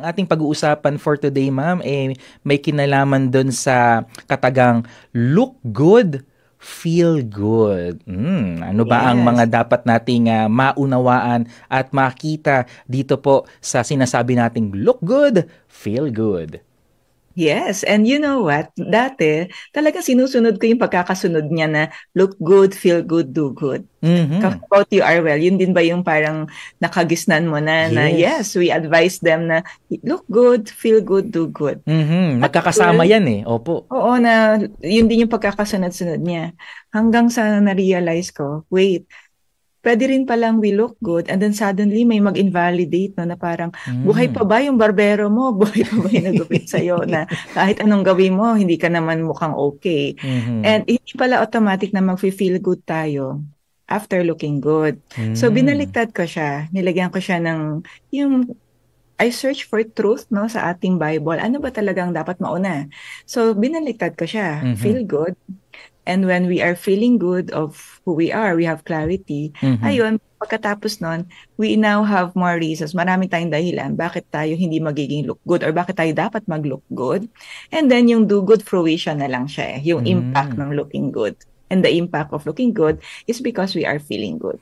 ang ating pag-uusapan for today, ma'am, may kinalaman dun sa katagang look good, feel good. Ano ba ang Yes. mga dapat nating maunawaan at makita dito po sa sinasabi nating look good, feel good? Yes, and you know what? Dati, talagang sinusunod ko yung pagkakasunod niya na look good, feel good, do good. Mhm. About you are well, yun din ba yung parang nakagisnan mo na Yes. yes, we advise them na look good, feel good, do good. Mhm. At Magkakasama well, yan eh. Opo. oo na yun din yung pagkakasunod-sunod niya. Hanggang sa na-realize ko, wait, pwede rin palang we look good and then suddenly may mag-invalidate no, na parang buhay pa Mm. ba yung barbero mo? Buhay pa ba yung nagupit sa'yo na kahit anong gawin mo, hindi ka naman mukhang okay. Mhm. And hindi pala automatic na mag-feel good tayo after looking good. So Mm. binaliktad ko siya, nilagyan ko siya ng yung I search for truth no sa ating Bible. Ano ba talagang dapat mauna? So binaliktad ko siya, Mhm. feel good. And when we are feeling good of who we are, we have clarity. Mhm. Ayun, pagkatapos nun, we now have more reasons. Marami tayong dahilan bakit tayo hindi magiging look good or bakit tayo dapat mag-look good. And then yung do good fruition na lang siya eh, yung impact Mm. ng looking good. And the impact of looking good is because we are feeling good.